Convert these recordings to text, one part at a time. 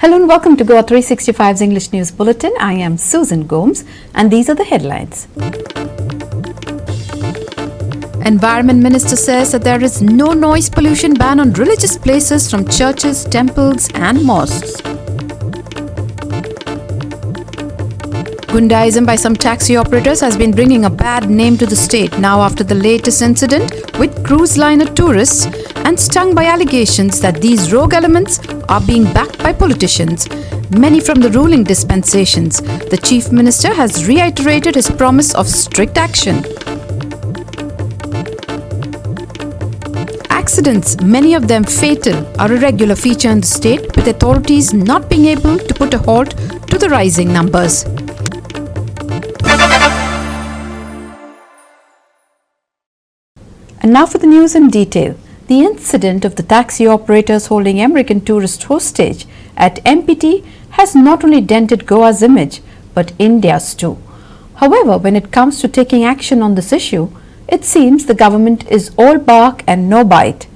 Hello and welcome to GOA365's English News Bulletin. I am Susan Gomes and these are the headlines. Environment Minister says that there is no noise pollution ban on religious places from churches, temples and mosques. Gundaism by some taxi operators has been bringing a bad name to the state now after the latest incident with cruise liner tourists and stung by allegations that these rogue elements are being backed by politicians, many from the ruling dispensations. The Chief Minister has reiterated his promise of strict action. Accidents, many of them fatal, are a regular feature in the state, with authorities not being able to put a halt to the rising numbers. And now for the news in detail. The incident of the taxi operators holding American tourists hostage at MPT has not only dented Goa's image, but India's too. However, when it comes to taking action on this issue, it seems the government is all bark and no bite.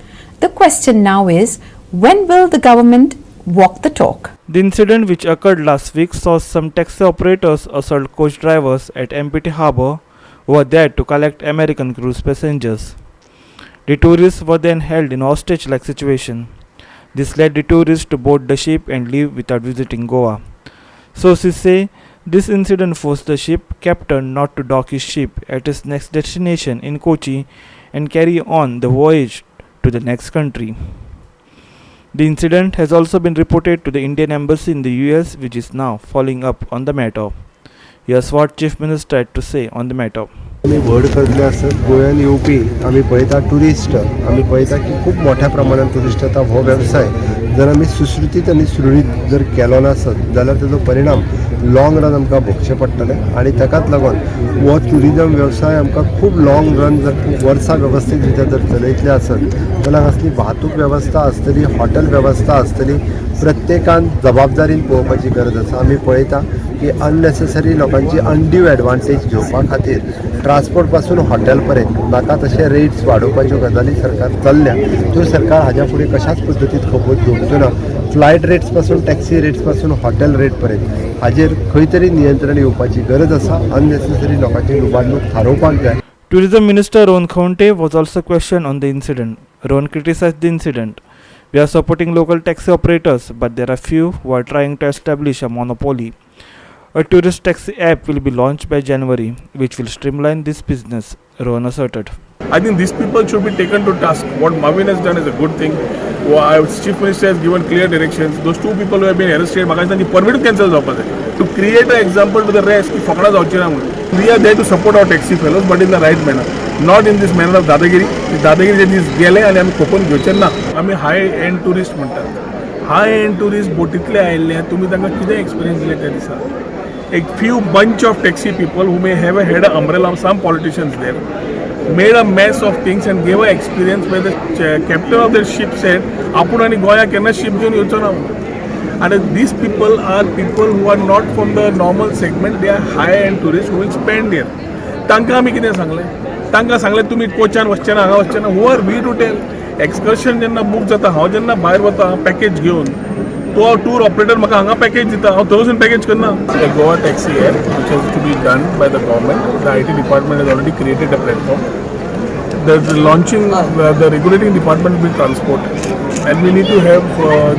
The question now is, when will the government walk the talk? The incident, which occurred last week, saw some taxi operators assault coach drivers at MPT Harbour who were there to collect American cruise passengers. The tourists were then held in hostage-like situation. This led the tourists to board the ship and leave without visiting Goa. Sources say this incident forced the ship captain not to dock his ship at his next destination in Kochi and carry on the voyage to the next country. The incident has also been reported to the Indian Embassy in the US, which is now following up on the matter. Here's what Chief Minister had to say on the matter. आम्ही व्हड करले आसत गोंयान येवपी आमी पळयता tourist आमी पळयता की खूब मोठ्या प्रमाणात ट्युरिस्ट येता हो वेवसाय जर आमी सुश्रुतीत आनी सुरळीत जर केलो नासत जाल्यार तेजो परिणाम लॉंग रन आमकां भोगचें पडटलें आनी ताकाच लागून हो ट्युरिजम वेवसाय आमकां खूब लॉंग रन जर खूब वर्सां वेवस्थीत रित्या जर चलयतले आसत जाल्यार हांगासली वाहतूक वेवस्था आसतली हॉटेल वेवस्था आसतली प्रत्येकान जबाबदारीन पळोवपाची गरज आसा आमी पळयता की अननेसेसरी लोकांची अनड्यू एडवांटेज घेवपा खातीर ट्रान्सपोर्ट पासून हॉटेल पर्यंत नाका तशे रेट्स वाडोवपाच्यो गजाली सरकार चल्ल्या त्यो सरकार हाज्या फुडें कशाच पद्दतीत खबोत घेवच्यो ना फ्लायट रेट्स पासून टॅक्सी रेट्स पासून हॉटेल रेट पर्यंत हाजेर खंय तरी नियंत्रण येवपाची गरज आसा अननेसेसरी लोकांची लुबाडणूक थारोवपाक जाय. Tourism Minister Rohan Khonte was also questioned on the incident. Rohan criticized the incident. We are supporting local taxi operators, but there are few who are trying to establish a monopoly. A tourist taxi app will be launched by January, which will streamline this business, Rohan asserted. I think these people should be taken to task. What Marvin has done is a good thing. Chief Minister has given clear directions. Those two people who have been arrested, the permit cancels opposite. To create an example to the rest, we are there to support our taxi fellows, but in the right manner. Not in this manner of Dadagiri. Dadagiri is gele and आम्ही कोकण घेवचे ना. आम्ही हाय and tourist म्हणतात. हाय and tourist बोटीतले आयिल्ले तुम्ही तांकां कितें experience दिले ते दिसा. A few bunch of taxi people who may have had an umbrella of some politicians there made a mess of things and gave an experience where the captain of their ship said, "Apun ani Goya kenna ship घेऊन येवचो ना." And these people are people who are not from the normal segment. They are high-end tourists who will spend there. तांकां आमी कितें सांगलें? तांकां सांगलें तुमी कोचान वचचें ना, हांगा वचचें ना. Who are we to tell? Excursion जेन्ना बूक जाता हांव जेन्ना भायर वता पॅकेज घेवन तो टूर ऑपरेटर म्हाका हांगा पॅकेज दिता हांव थंय वचून पॅकेज करना. Goa taxi app which has to be done by the government. The IT department has already created a platform. The launching, the regulating department will be transport, and we need to have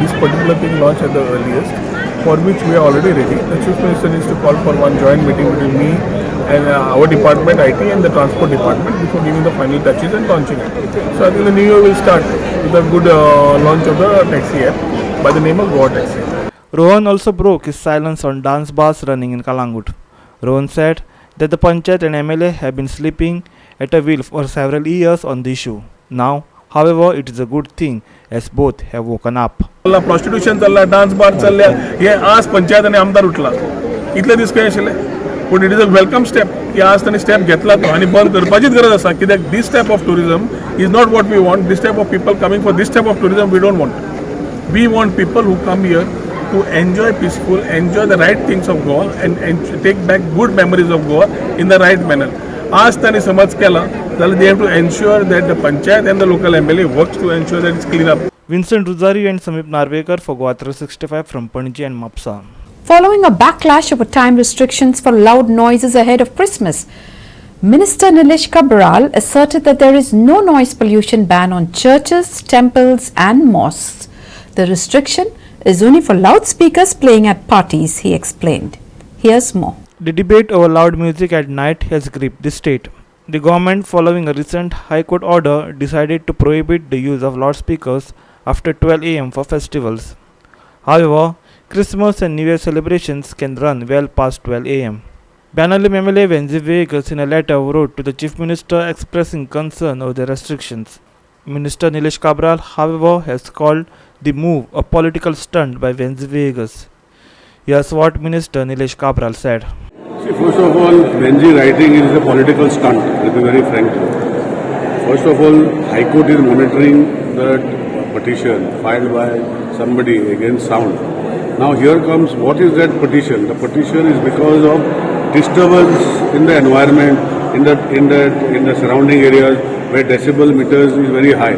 this particular thing launched at the earliest, for which we are already ready. The Chief Minister needs to call for one joint meeting between me and our department, IT, and the transport department before giving the final touches and launching it. So I think the new year will start with a good launch of the taxi app by the name of Goa Taxi. Rohan also broke his silence on dance bars running in Calangute. Rohan said that the Panchayat and MLA have been sleeping at a wheel for several years on the issue. Now, however, it is a good thing as both have woken up. Prostitution चल्ला, dance bar चल्ल्या, हे आज पंचायत आणि आमदार उठला. इतले दीस खंय आशिल्ले? But it is a welcome step की आज तांणी स्टेप घेतला तो आणि बंद करपाचीच गरज आसा कित्याक this type of tourism is not what we want. This type of people coming for this type of tourism we don't want. We want people who come here to enjoy peaceful, enjoy the right things of Goa and take back good memories of Goa in the right manner. As तांणी समज केला जाल्यार they have to ensure that the panchayat and the local MLA works to ensure that it's clean up. Vincent Ruzari and Samip Narvekar for GOA365 from Panaji and Mapsa. Following a backlash over time restrictions for loud noises ahead of Christmas, Minister Nilesh Cabral asserted that there is no noise pollution ban on churches, temples and mosques. The restriction is only for loudspeakers playing at parties, he explained. Here's more. The debate over loud music at night has gripped the state. The government, following a recent High Court order, decided to prohibit the use of loudspeakers after 12 am for festivals. However, Christmas and New Year celebrations can run well past 12 am. Banalim MLA Venzi Vegas in a letter wrote to the Chief Minister expressing concern over the restrictions. Minister Nilesh Cabral, however, has called the move a political stunt by Venzi Vegas. Here's what Minister Nilesh Cabral said. See, first of all, Venzi writing is a political stunt, to be very frank. First of all, High Court is monitoring the petition filed by somebody against sound. Now here comes, what is that petition? The petition is because of disturbance in the environment, in the surrounding areas where decibel meters is very high.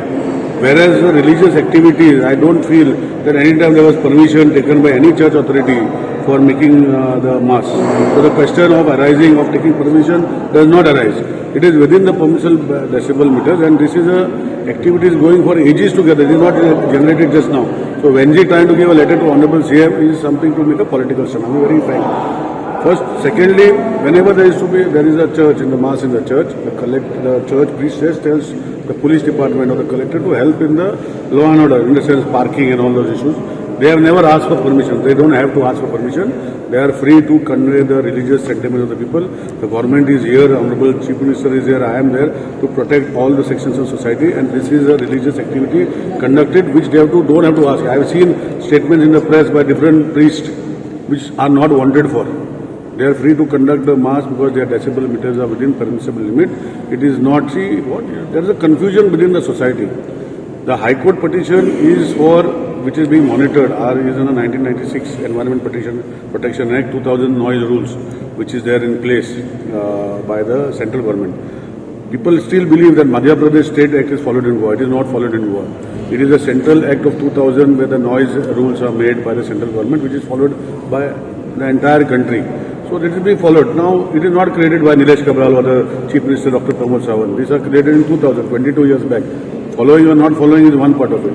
Whereas the religious activities, I don't feel that any time there was permission taken by any church authority for making the mass. So the question of taking permission does not arise. It is within the permissible decibel meters, and this is a activity is going for ages together. It is not generated just now. So Venzi trying to give a letter to Honorable CM is something to make a political stand. I'm very frank. First, secondly, whenever there is a church in the mass in the church, the church priest tells the police department or the collector to help in the law and order, in the sense parking and all those issues. They have never asked for permission. They don't have to ask for permission. They are free to convey the religious sentiments of the people. The government is here, Honorable Chief Minister is here, I am there to protect all the sections of society, and this is a religious activity conducted which they don't have to ask. I have seen statements in the press by different priests which are not wanted for. They are free to conduct the mass because their decibel meters are within permissible limit. It is not, there is a confusion within the society. The High Court petition is which is being monitored, is in the 1996 Environment Protection Act 2000 noise rules, which is there in place by the central government. People still believe that Madhya Pradesh State Act is followed in Goa. It is not followed in Goa. It is a central act of 2000 where the noise rules are made by the central government, which is followed by the entire country. So it is being followed. Now, it is not created by Nilesh Cabral or the Chief Minister Dr. Pramod Sawant. These are created in 2000, 22 years back. Following or not following is one part of it.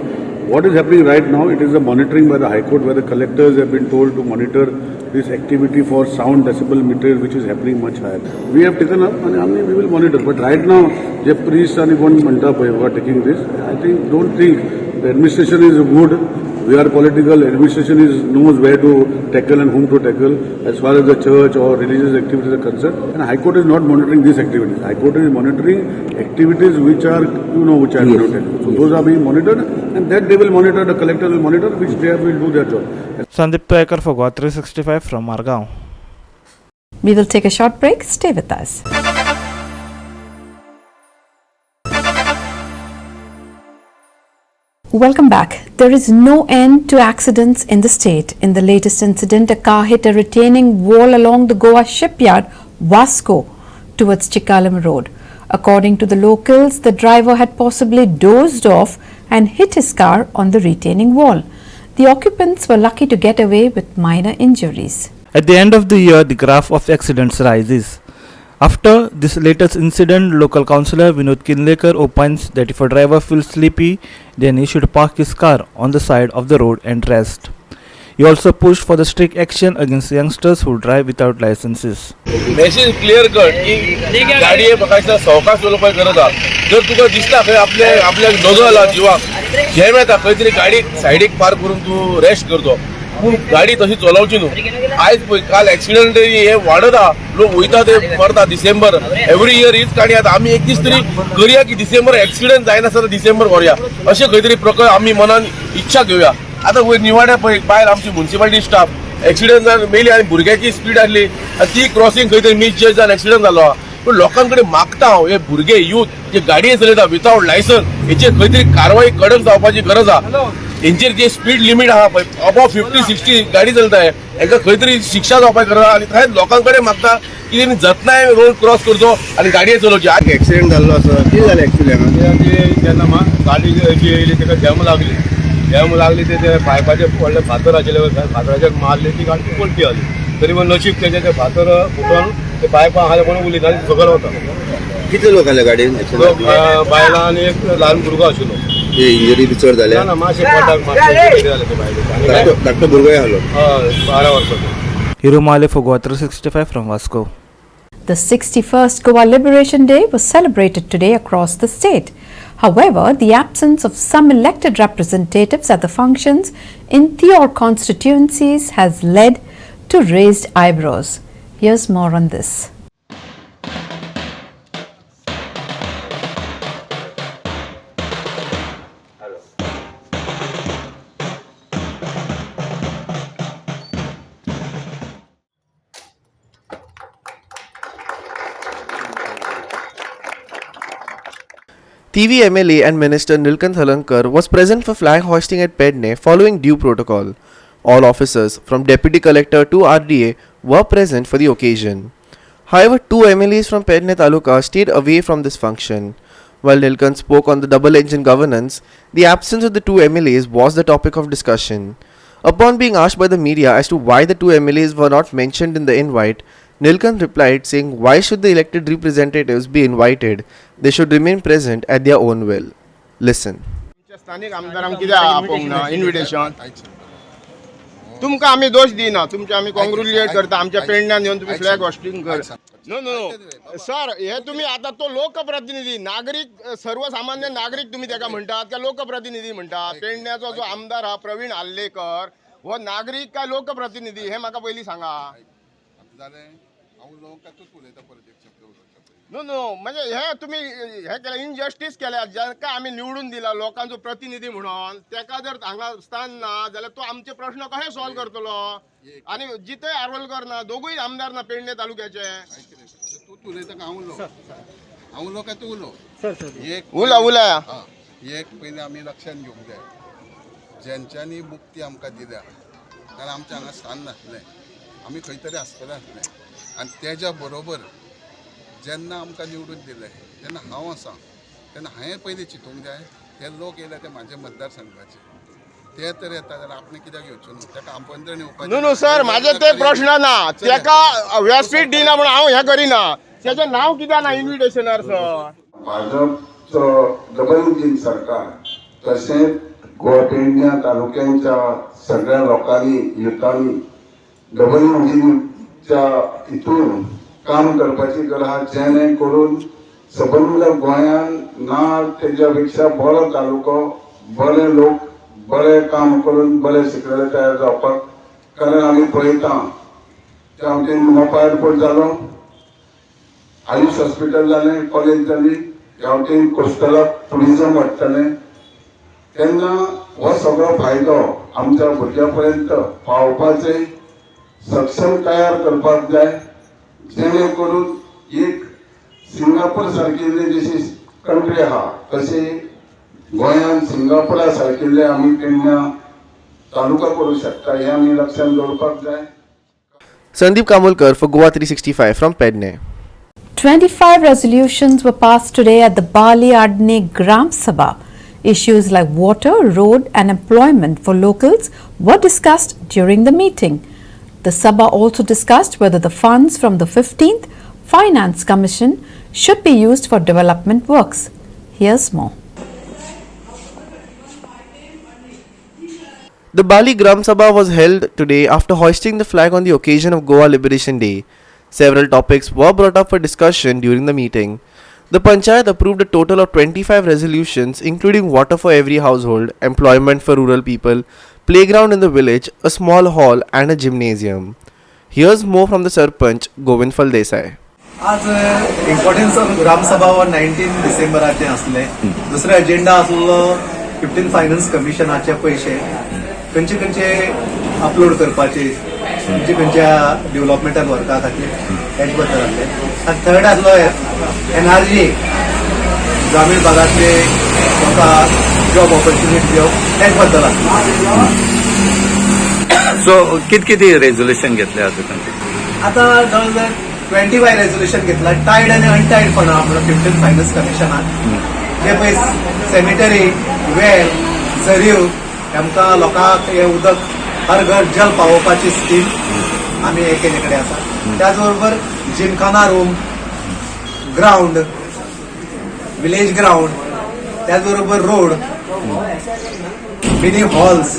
What is happening right now, it is a monitoring by the High Court where the collectors have been told to monitor this activity for sound decibel meters which is happening much higher. We have taken up and we will monitor. But right now, the priests are taking this. I don't think the administration is good. We are political. Administration knows where to tackle and whom to tackle as far as the church or religious activities are concerned. And High Court is not monitoring these activities. High Court is monitoring activities which are, which are noted. So those are being monitored, and that they will monitor, the collector will monitor, which they will do their job. Sandeep Paikar for GOA365 from Margao. We will take a short break. Stay with us. Welcome back. There is no end to accidents in the state. In the latest incident, a car hit a retaining wall along the Goa shipyard, Vasco, towards Chikalam Road. According to the locals, the driver had possibly dozed off and hit his car on the retaining wall. The occupants were lucky to get away with minor injuries. At the end of the year, the graph of accidents rises. After this latest incident, local councillor Vinod Kinlekar opines that if a driver feels sleepy, then he should park his car on the side of the road and rest. He also pushed for the strict action against youngsters who drive without licenses. Message clear cut की गाडी बघायचा सावकाश चलोवपाक गरज आहा. जर तुका दिसता खंय आपल्या दोगाला जिवाक जॅम येता खंय तरी गाडी सायडीक पार्क करून तू रेस्ट करतो. पूण गाडी तशी चलोवची न्हू. आयज पळय काल एक्सिडेंट हे वाडत आहा. लोक वयता ते मरता. डिसेंबर एवरी इयर हीच काणी आतां आमी एक दीस तरी करूया की डिसेंबर एक्सिडेंट जायनासतना डिसेंबर व्हरया अशें खंय तरी प्रकल्प आमी मनान इच्छा घेवया. आतां वयर निवाड्या पळय भायर आमची म्युनिसिपालिटी स्टाफ एक्सिडेंट जावन मेली आनी भुरग्याची स्पीड आसली आनी ती क्रॉसिंग खंय तरी मिसजज जावन एक्सिडेंट जालो आहा. पूण लोकांकडे मागता हांव हे भुरगे यूथ जे गाडये चलयता विथआउट लायसन्स हेचेर खंय तरी कारवाई कडक जावपाची गरज आहा. हेंचेर जे स्पीड लिमीट आहा पळय अबव 50-60 गाडी चलताय हेंकां खंय तरी शिक्षा जावपाची गरज आहा. आनी थंय लोकांकडे मागता की तेणी जतनाय रोड क्रॉस करचो आनी गाडये चलोवची. आज एक्सिडेंट जाल्लो आसा. कितें जालें एक्चुअली जेन्ना गाडी जी येयली ताका जॅम लागली जॅम लागली ते पायपाचे व्हडले फातर आशिल्ले फातराचेर मारली ती गाडी पलटी जाली. तरी पण नशीब तेजे ते फातर फुटून ते पायपा आहा कोण उली जाली सकयल वता. कितले लोक आले गाडयेन? बायलां आनी एक ल्हान भुरगो आशिल्लो. इंजरी बी चड जाल्या? ना मातशें पोटाक मातशें जालें ते बायलेक. धाकटो भुरगोय आसलो? 12 वर्साचो. Hiro Male for GOA365 from Vasco. The 61st Goa Liberation Day was celebrated today across the state. However, the absence of some elected representatives at the functions in their constituencies has led to raised eyebrows. Here's more on this. TV MLA and Minister Nilkant Halankar was present for flag hoisting at Pedne following due protocol. All officers from Deputy Collector to RDA were present for the occasion. However, 2 MLAs from Pedne Taluka stayed away from this function. While Nilkant spoke on the double-engine governance, the absence of the 2 MLAs was the topic of discussion. Upon being asked by the media as to why the 2 MLAs were not mentioned in the invite, Nilkant replied saying, why should the elected representatives be invited? They should remain present at their own will. Listen. स्थानिक आमदारांक कित्याक आपोवंक ना invitation? तुमकां आमी दोश दिना, तुमचे आमी कॉंग्रॅच्युलेट करता. आमच्या पेडण्यान येवन तुम्ही फ्लॅग होस्टिंग कर. नो नो सर, हे तुम्ही आता तो लोकप्रतिनिधी नागरिक सर्वसामान्य नागरिक तुम्ही त्याका म्हणतात का लोकप्रतिनिधी म्हणतात? पेडण्याचो जो आमदार हा प्रवीण आल्लेकर हो नागरिक काय लोकप्रतिनिधी हे म्हाका पयली सांगा. नो नो म्हणजे हे तुम्ही हे केलं इनजस्टीस केल्या. ज्याका आम्ही निवडून दिला लोकांचो प्रतिनिधी म्हणून त्याका जर हांगा स्थान ना जाल्यार तो आमचे प्रश्न कशे सॉल्व करतलो? आणि जितय आरोलकर ना, दोगूय आमदार ना पेडणे तालुक्याचे. उला उला एक पहिले आम्ही लक्षात घेऊन जाय ज्यांच्यानी मुक्ती आमकां दिल्या कारण आमच्या हांगा स्थान नासलें, आमी खंय तरी आसतले आसले. आनी तेज्या बरोबर जेन्ना आमकां निवडून दिले तेन्ना हांव आसा तेन्ना हांवें पयलीं चिंतूंक जाय ते लोक येयले ते म्हाजे मतदारसंघाचे ते तर येता जाल्यार आपणें कित्याक येवचो न्हू? ताका आमंत्रण येवपाचें. नो नो सर, म्हाजे ते प्रश्न ना. ताका व्यासपीठ दिना म्हणून हांव हें करिना. तेजें नांव कित्याक ना इन्विटेशनार सर? भाजपचो डबल इंजिन सरकार तशेंच गोवा पेडण्या तालुक्यांच्या सगळ्या लोकांनी युथांनी डबल इंजिनच्या हितून काम करपाची गरज आहा, जेणे करून सबंद गोंयान ना तेज्या बरो तालुको, बरे लोक बरे काम करून बरे शिकलेले तयार जावपाक. कारण आमी पळयता त्या वटेन मोपा एअरपोर्ट जालो, आयुष हॉस्पिटल जालें, कॉलेज जाली, ह्या वटेन कोस्टलाक टुरिजम वाडटलें. तेन्ना हो सगळो फायदो आमच्या भुरग्यां पर्यंत पावपाचें सक्षम तयार करपाक जाय, जेणे करून एक सिंगापूर सारकिल्ली जशी कंट्री आहा तशी गोंयान सिंगापुरा सारकिल्ले आमी पेडण्या तालुका करूं शकता. हे आमी लक्षांत दवरपाक जाय. Sandeep Kamulkar for GOA365 from Pedne. 25 resolutions were passed today at the Bali Adne Gram Sabha. Issues like water, road and employment for locals were discussed during the meeting. The Sabha also discussed whether the funds from the 15th Finance Commission should be used for development works. Here's more. The Bali Gram Sabha was held today after hoisting the flag on the occasion of Goa Liberation Day. Several topics were brought up for discussion during the meeting. The Panchayat approved a total of 25 resolutions including water for every household, employment for rural people, playground in the village, a small hall and a gymnasium. Here's more from the Sarpanch, Govind Desai. आज importance of gram सभा 19 डिसेंबराचे असले. दुसरो agenda आसलो 15 finance कमिशनाचे पैसे खंयचे upload करपाचे, खंयच्या डेव्हलपमेंटाक वर्का खातीर हेच बद्दल आसले. आनी थर्ड आसलो NRG ग्रामीण भागातले लोकांक जॉब ऑपॉर्च्युनिटी दिवप हेच बद्दल आसले. सो किती रेझोल्युशन घेतले आता जवळजवळ 25 रेझोल्युशन घेतला. टायड आणि अनटायड फंड म्हणून 15 फायनान्स कमिशनाक जे पळय सॅनिटरी, वेल, झरीव आमकां लोकांक हे उदक हर घर जल पावोवपाची स्कीम आमी हे केले कडेन आसा. त्याच बरोबर Gymkhana room, ground, village ground, त्याच बरोबर रोड, मिनी हॉल्स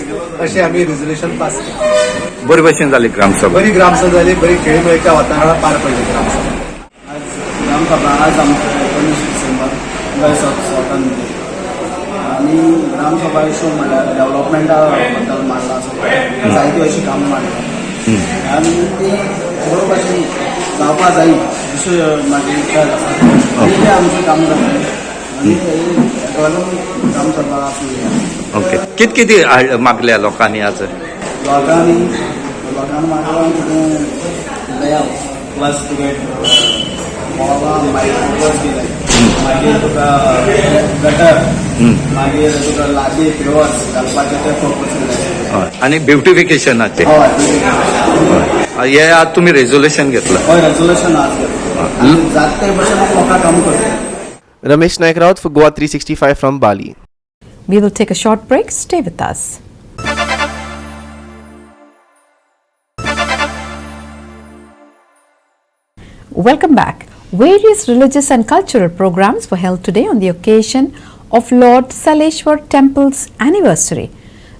असे आम्ही रेझोल्युशन पास केले. बरे भशेन जाली ग्रामसभा. बरी ग्रामसभा झाली, बरी खेळीमेळीच्या वातावरणात पार पडली ग्रामसभा. ग्रामसभा आज आमचं 19 डिसेंबर गोंय स्वतंत्र दिली आणि ग्रामसभा इशू म्हणल्यार डेव्हलपमेंटा बद्दल मांडला आसा. जायती अशी कामां मांडला आणि ती बरो भशेन जावपा जायी अशें म्हाजी इच्छा आसा. ते आमचें काम जातलें आनी ग्रामसभा आसूं. ओके. कितें मागल्या लोकांनी आज? लोकांनी मागला कितें लेआउट प्लस तुगे मॉलां मागीर दिले, मागीर तुका गटर, मागीर तुका लादी फ्लोअर्स घालपाचे ते फोकस दिले. आणि ब्युटिफिकेशनाचे हे आज तुम्ही रेझोल्युशन घेतलं? हय, रेझोल्युशन आज घेतलं. जाते भशेन लोकांक काम करता. Ramesh Naik Raut for GOA365 from Bali. We will take a short break. Stay with us. Welcome back. Various religious and cultural programs were held today on the occasion of Lord Saleshwar Temple's anniversary.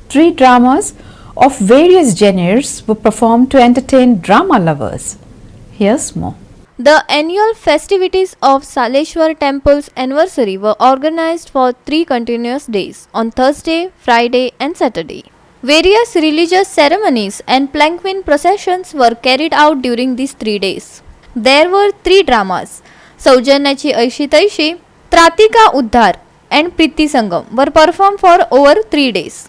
3 dramas of various genres were performed to entertain drama lovers. Here's more. The annual festivities of Saleshwar Temple's anniversary were organized for 3 continuous days on Thursday, Friday and Saturday. Various religious ceremonies and palanquin processions were carried out during these 3 days. There were 3 dramas, Saujanyachi Aishi Taishi, Tratika Uddhar and Priti Sangam were performed for over 3 days.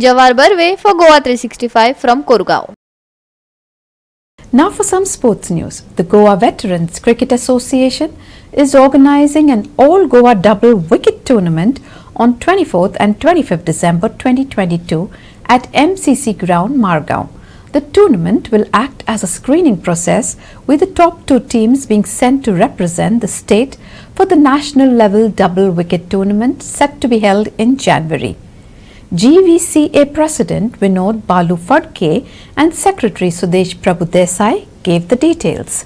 Jawar Barve for GOA365 from Kurgaon. Now for some sports news. The Goa Veterans Cricket Association is organizing an all-Goa double wicket tournament on 24th and 25th December 2022 at MCC Ground, Margao. The tournament will act as a screening process, with the top 2 teams being sent to represent the state for the national level double wicket tournament set to be held in January. GVCA President Vinod Balu Fadke and Secretary Sudesh Prabhu Desai gave the details.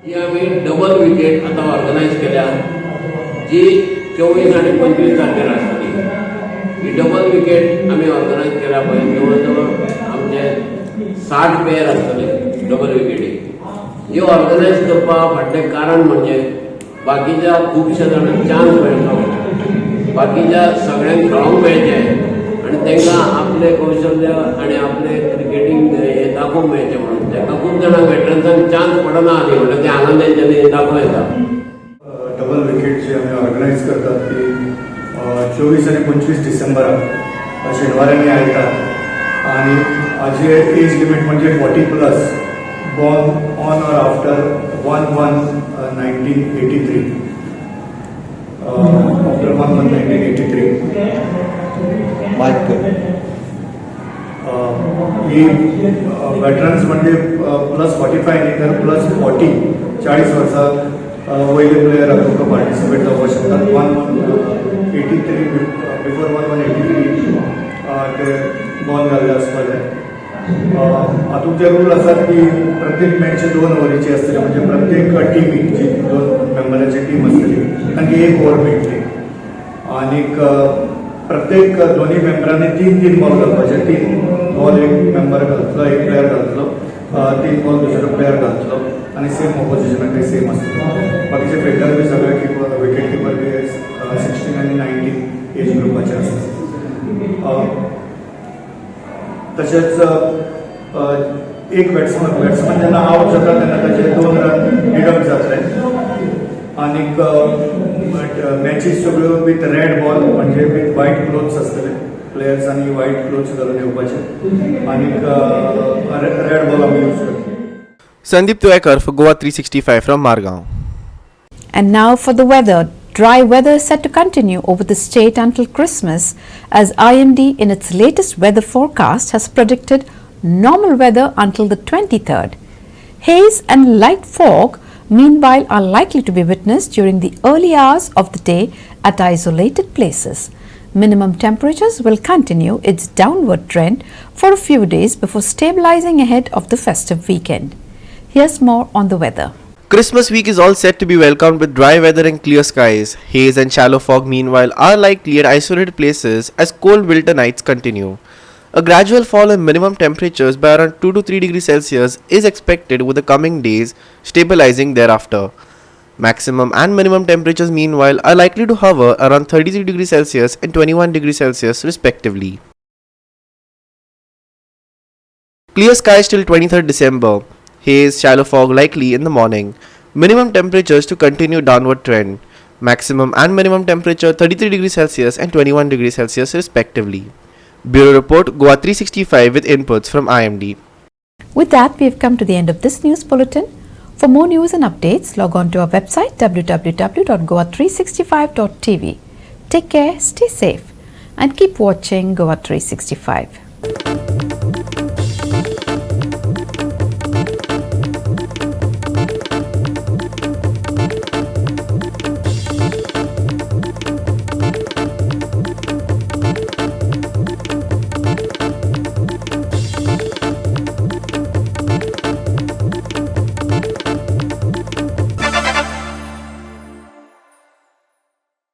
या double wicket आता organise केल्या जी 24 आणि 25 तारखेर आसतली. ही double wicket आमी organise केला पळय जवळ जवळ आमचे 60 पेअर आसतले डबल विकेटी. ही ऑर्गनायज करपा फाटलें कारण म्हणजे बाकीच्या खुबशा जाणांक चान्स मेळचो, बाकीच्या सगळ्यांक खेळोंक मेळचें आनी तांकां आपले कौशल्य आनी आपले क्रिकेटींग हे दाखोवंक मेळचें म्हणून. तांकां खूब जाणांक वेटरन्सांक चान्स पडना आनी म्हणल्यार ते हांगा तेंच्यांनी दाखोवं येता. डबल विकेट जी आमी ऑर्गनायज करतात ती 24 आणि 25 डिसेंबराक शेनवार आनी आयतार. आनी हाजी एज लिमीट म्हणजे 40+, born on or after 1/1/1983. After 1/1/1983. He veterans म्हणजे +45 न्ही तर +40 40 वर्सां वयले प्लेयर तुमकां पार्टिसिपेट जावपाक शकतात. 1/1/83 बिफोर 1/1/83 ते बॉर्न जाल्ले आसपाक जाय. हातूंत जे रूल आसात की प्रत्येक मॅच 2 ओव्हरीची आसतली, म्हणजे प्रत्येक टिमी जी 2 मेंबरांची टीम आसतली तांकां 1 ओव्हर मेळटली. आनीक प्रत्येक दोन्ही मेंबरांनी 3 बॉल घालपाचे. 3 बॉल एक मेंबर घालतलो, एक प्लेयर घालतलो, 3 बॉल दुसरो प्लेयर घालतलो आनी सेम ऑपोजिशनाक सेम आसतलो. बाकीचे फिल्डर बी सगळे विकेट किपर बी 16 आनी 19 एज ग्रुपाचे आसतात. तशेंच एक बॅट्समॅन जेन्ना आवट जाता तेन्ना ताचे 2 रन डिडक्ट जातले. आनीक मॅचीस सगळ्यो विथ रेड बॉल म्हणजे विथ व्हाईट क्लोथ्स आसतले. प्लेयर्सांनी व्हाईट क्लोथ्स घालून येवपाचे आनीक रेड बॉल आमी यूज करतले. Sandeep Tuekar for GOA365 from Margao. And now for the weather. Dry weather is set to continue over the state until Christmas, as IMD in its latest weather forecast has predicted normal weather until the 23rd. Haze and light fog, meanwhile, are likely to be witnessed during the early hours of the day at isolated places. Minimum temperatures will continue its downward trend for a few days before stabilizing ahead of the festive weekend. Here's more on the weather. Christmas week is all set to be welcomed with dry weather and clear skies. Haze and shallow fog meanwhile are likely at isolated places as cold winter nights continue. A gradual fall in minimum temperatures by around 2 to 3 degrees Celsius is expected over the coming days, stabilizing thereafter. Maximum and minimum temperatures meanwhile are likely to hover around 33 degrees Celsius and 21 degrees Celsius respectively. Clear skies till 23rd December. Haze, shallow fog likely in the morning. Minimum temperatures to continue downward trend. Maximum and minimum temperature 33 degrees Celsius and 21 degrees Celsius respectively. Bureau Report GOA365 with inputs from IMD. With that, we have come to the end of this news bulletin. For more news and updates, log on to our website www.goa365.tv. Take care, stay safe and keep watching GOA365.